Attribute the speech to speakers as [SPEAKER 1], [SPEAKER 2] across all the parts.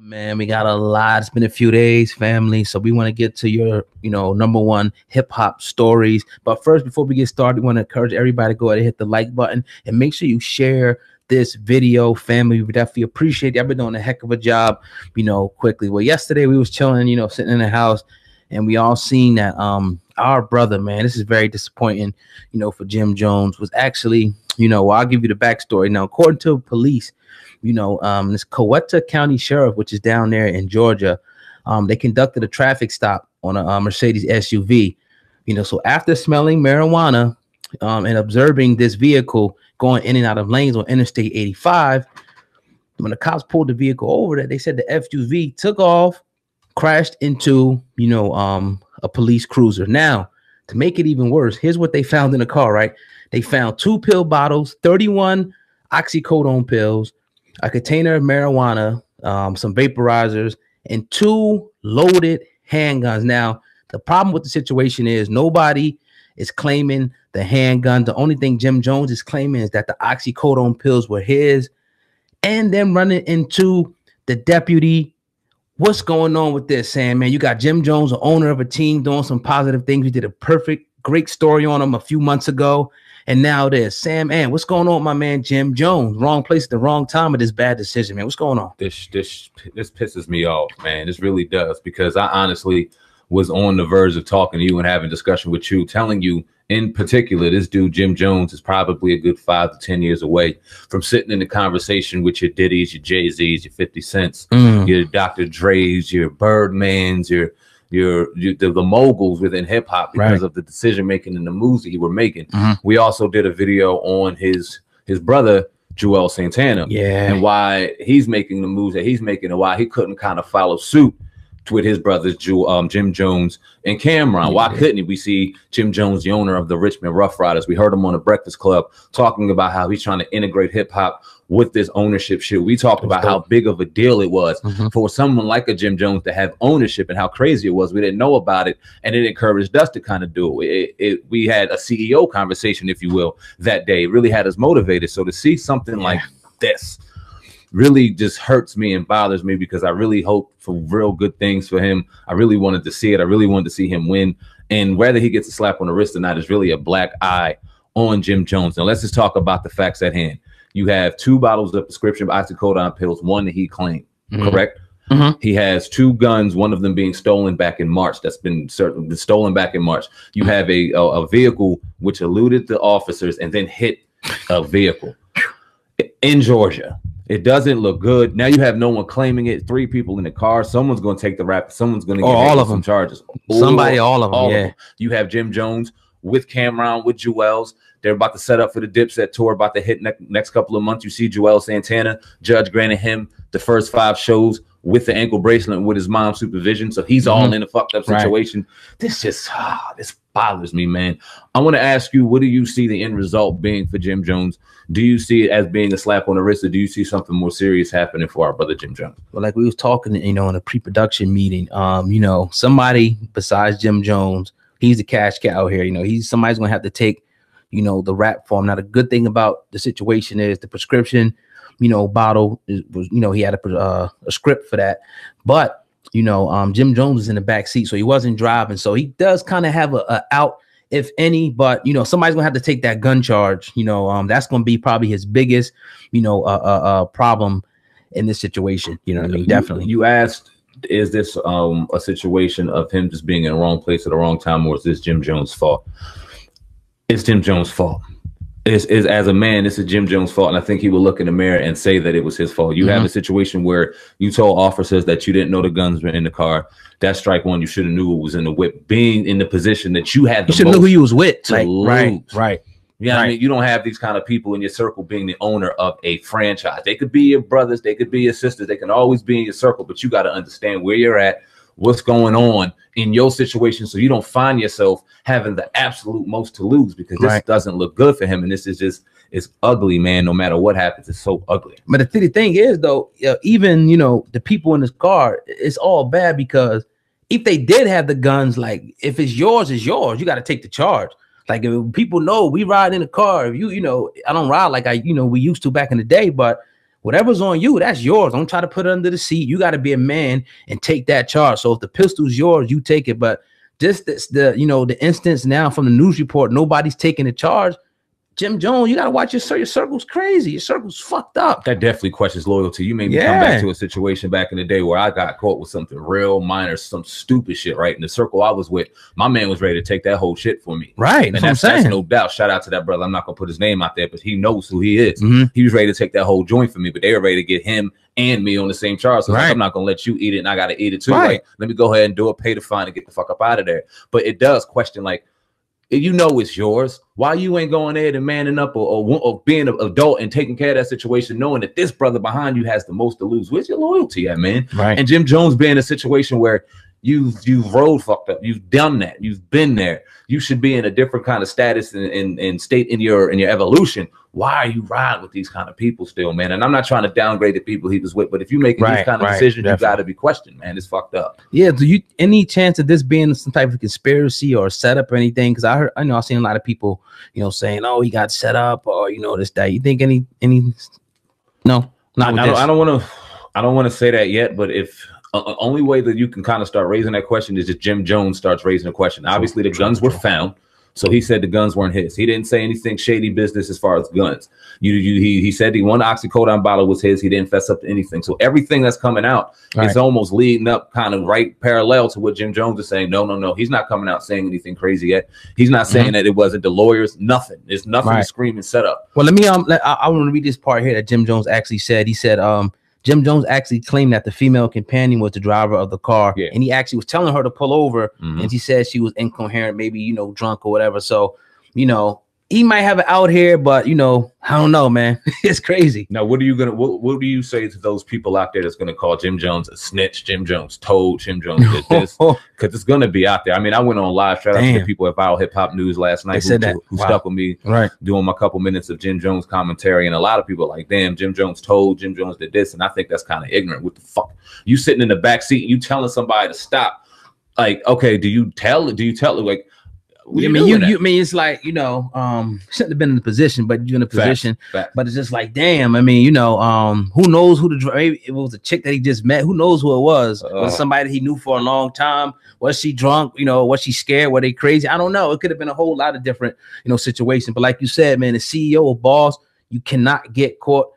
[SPEAKER 1] Man, we got a lot. It's been a few days, family. So we want to get to your, number one hip hop stories. But first, before we get started, we want to encourage everybody to go ahead and hit the like button and make sure you share this video, family. We definitely appreciate it. I've been doing a heck of a job, quickly. Well, yesterday we was chilling, sitting in the house, and we all seen that our brother, man, this is very disappointing, for Jim Jones, was actually, I'll give you the backstory. Now, according to police, this Coweta County Sheriff, which is down there in Georgia, they conducted a traffic stop on a Mercedes SUV. So after smelling marijuana and observing this vehicle going in and out of lanes on Interstate 85, when the cops pulled the vehicle over, they said the SUV took off, crashed into, a police cruiser. Now, to make it even worse, here's what they found in the car, right? They found 2 pill bottles, 31 oxycodone pills, a container of marijuana, some vaporizers, and 2 loaded handguns. Now, the problem with the situation is nobody is claiming the handgun. The only thing Jim Jones is claiming is that the oxycodone pills were his. And then running into the deputy. What's going on with this, Sam, man? You got Jim Jones, the owner of a team, doing some positive things. We did a great story on him a few months ago. And now there's Sam, man, what's going on with my man Jim Jones? Wrong place at the wrong time with this bad decision, man. What's going on?
[SPEAKER 2] This pisses me off, man. This really does, because I honestly was on the verge of talking to you and having discussion with you, telling you in particular, this dude Jim Jones is probably a good 5 to 10 years away from sitting in the conversation with your Diddy's, your Jay-Z's, your 50 Cents, your Dr. Dre's, your Birdmans, the moguls within hip hop, because of the decision making and the moves that he were making. We also did a video on his brother Juelz Santana, and why he's making the moves that he's making, and why he couldn't kind of follow suit with his brothers Jim Jones and Cameron. Why couldn't he? We see Jim Jones, the owner of the Richmond Rough Riders. We heard him on the Breakfast Club talking about how he's trying to integrate hip hop with this ownership shit. We talked about how big of a deal it was for someone like a Jim Jones to have ownership, and how crazy it was. We didn't know about it, and it encouraged us to kind of do it. We had a CEO conversation, if you will, that day. It really had us motivated. So to see something like this really just hurts me and bothers me, because I really hope for real good things for him. I really wanted to see it. I really wanted to see him win. And whether he gets a slap on the wrist or not is really a black eye on Jim Jones. Now let's just talk about the facts at hand. You have 2 bottles of prescription oxycodone pills, one that he claimed, correct? He has 2 guns, one of them being stolen back in March. That's been stolen back in March. You have a vehicle which eluded the officers and then hit a vehicle in Georgia. It doesn't look good. Now you have no one claiming it. 3 people in the car. Someone's going to take the rap. Someone's going to get
[SPEAKER 1] all of them
[SPEAKER 2] charges.
[SPEAKER 1] All of them.
[SPEAKER 2] You have Jim Jones with Cameron, with Juelz. They're about to set up for the Dipset tour, about to hit next couple of months. You see Juelz Santana, judge granted him the first 5 shows with the ankle bracelet and with his mom's supervision. So he's all in a fucked up situation. This just, this bothers me, man. I want to ask you, what do you see the end result being for Jim Jones? Do you see it as being a slap on the wrist, or do you see something more serious happening for our brother Jim Jones? Well,
[SPEAKER 1] like we was talking, in a pre-production meeting, somebody besides Jim Jones, he's a cash cow here. Somebody's going to have to take, the rap for him. Now, the good thing about the situation is the prescription, bottle was, he had a script for that. But, Jim Jones was in the back seat, so he wasn't driving. So he does kind of have a out, if any, but, somebody's gonna have to take that gun charge. That's going to be probably his biggest, problem in this situation. You know what I mean? Definitely.
[SPEAKER 2] You asked, is this a situation of him just being in the wrong place at the wrong time, or is this Jim Jones' fault? It's Jim Jones' fault. Is as a man, this is Jim Jones' fault, and I think he will look in the mirror and say that it was his fault. You have a situation where you told officers that you didn't know the guns were in the car. That's strike one. You should have knew it was in the whip. Being in the position that you had,
[SPEAKER 1] you should know who you was with.
[SPEAKER 2] Right. Yeah, I mean, you don't have these kind of people in your circle being the owner of a franchise. They could be your brothers, they could be your sisters, they can always be in your circle, but you got to understand where you're at, what's going on in your situation, so you don't find yourself having the absolute most to lose, because this doesn't look good for him, and this is just, it's ugly, man. No matter what happens, it's so ugly.
[SPEAKER 1] But the thing is, though, even the people in this car, it's all bad, because if they did have the guns, like, if it's yours, it's yours. You got to take the charge. Like, if people know we ride in a car, if I don't ride like we used to back in the day, but whatever's on you, that's yours. Don't try to put it under the seat. You got to be a man and take that charge. So if the pistol's yours, you take it. But just the instance now from the news report, nobody's taking the charge. Jim Jones, you gotta watch your circle's crazy. Your circle's fucked up.
[SPEAKER 2] That definitely questions loyalty. You made me come back to a situation back in the day where I got caught with something real minor, some stupid shit, right? In the circle I was with, my man was ready to take that whole shit for me.
[SPEAKER 1] Right.
[SPEAKER 2] And that's no doubt. Shout out to that brother. I'm not gonna put his name out there, but he knows who he is. He was ready to take that whole joint for me, but they were ready to get him and me on the same charge. So like, I'm not gonna let you eat it and I gotta eat it too. Like, let me go ahead and do it, pay the fine and get the fuck up out of there. But it does question, like, you know it's yours. Why you ain't going there and manning up or being an adult and taking care of that situation, knowing that this brother behind you has the most to lose? Where's your loyalty at, man?
[SPEAKER 1] Right.
[SPEAKER 2] And Jim Jones being in a situation where you've road fucked up, you've done that, you've been there. You should be in a different kind of status and state in your evolution. Why are you riding with these kind of people still, man? And I'm not trying to downgrade the people he was with, but if you're making these kind of decisions, you got to be questioned, man. It's fucked up.
[SPEAKER 1] Yeah. Do you any chance of this being some type of conspiracy or setup or anything? Because I've seen a lot of people, saying, "Oh, he got set up," or this, that. You think any? No, not.
[SPEAKER 2] I don't want to say that yet, but if only way that you can kind of start raising that question is if Jim Jones starts raising the question. Obviously, the guns were found. So he said the guns weren't his. He didn't say anything shady business as far as guns. He said the one oxycodone bottle was his. He didn't fess up to anything. So everything that's coming out is almost leading up kind of right parallel to what Jim Jones is saying. No. He's not coming out saying anything crazy yet. He's not saying that it wasn't the lawyers. Nothing. There's nothing to scream and set up.
[SPEAKER 1] Well, let me I want to read this part here that Jim Jones actually said. He said Jim Jones actually claimed that the female companion was the driver of the car, and he actually was telling her to pull over, and she said she was incoherent, maybe drunk or whatever. So, he might have it out here, but I don't know, man. It's crazy.
[SPEAKER 2] Now, what do you say to those people out there that's gonna call Jim Jones a snitch? Jim Jones told, Jim Jones did this, because it's gonna be out there. I mean, I went on live shout out to the people at Viral Hip Hop News last night who stuck with me, doing my couple minutes of Jim Jones commentary, and a lot of people are like, damn, Jim Jones told, Jim Jones did this, and I think that's kind of ignorant. What the fuck? You sitting in the back seat and you telling somebody to stop? Like, okay, do you tell it? Like,
[SPEAKER 1] I mean, it's like, shouldn't have been in the position, but you're in a position. Fact. But it's just like, damn. I mean, who knows who the driver? Maybe it was a chick that he just met. Who knows who it was? Was it somebody he knew for a long time? Was she drunk? Was she scared? Were they crazy? I don't know. It could have been a whole lot of different, situations. But like you said, man, the CEO or boss, you cannot get caught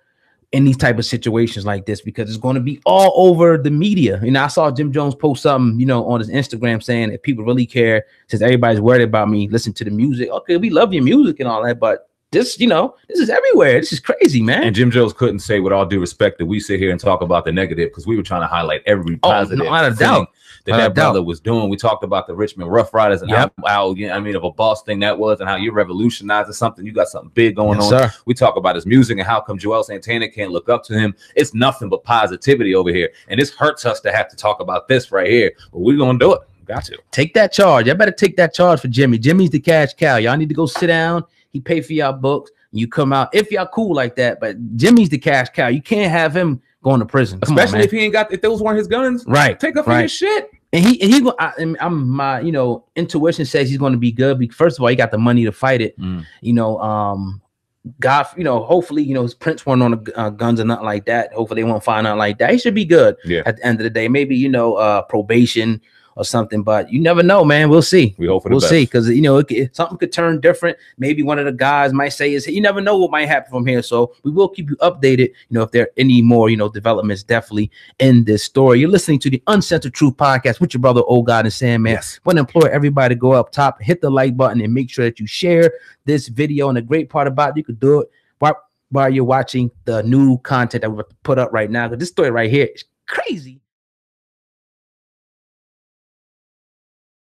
[SPEAKER 1] in these type of situations like this, because it's going to be all over the media. I saw Jim Jones post something, on his Instagram saying that people really care, since everybody's worried about me, listen to the music. Okay, we love your music and all that, but this, this is everywhere. This is crazy, man.
[SPEAKER 2] And Jim Jones couldn't say, with all due respect, that we sit here and talk about the negative, because we were trying to highlight every positive thing that brother was doing. We talked about the Richmond Rough Riders and how of a boss thing that was, and how you're revolutionizing something. You got something big going on. Sir. We talk about his music and how come Joel Santana can't look up to him. It's nothing but positivity over here, and this hurts us to have to talk about this right here, but we're gonna do it. Got to
[SPEAKER 1] take that charge. Y'all better take that charge for Jimmy. Jimmy's the cash cow. Y'all need to go sit down. He pay for y'all books. You come out if y'all cool like that, but Jimmy's the cash cow. You can't have him going to prison,
[SPEAKER 2] especially if he ain't got, if those weren't his guns.
[SPEAKER 1] Right,
[SPEAKER 2] take up his shit.
[SPEAKER 1] And my intuition says he's going to be good. First of all, he got the money to fight it. God, hopefully, his prints weren't on the guns or nothing like that. Hopefully, they won't find out like that. He should be good. At the end of the day, maybe probation or something, but you never know, man. We'll see.
[SPEAKER 2] We hope for the best.
[SPEAKER 1] See, because something could turn different. Maybe one of the guys might say you never know what might happen from here. So we will keep you updated. If there are any more developments, definitely in this story. You're listening to the Uncensored Truth Podcast with your brother Old God and Sandman. I want to implore everybody to go up top, hit the like button, and make sure that you share this video. And the great part about it, you could do it while you're watching the new content that we're put up right now. Because this story right here is crazy.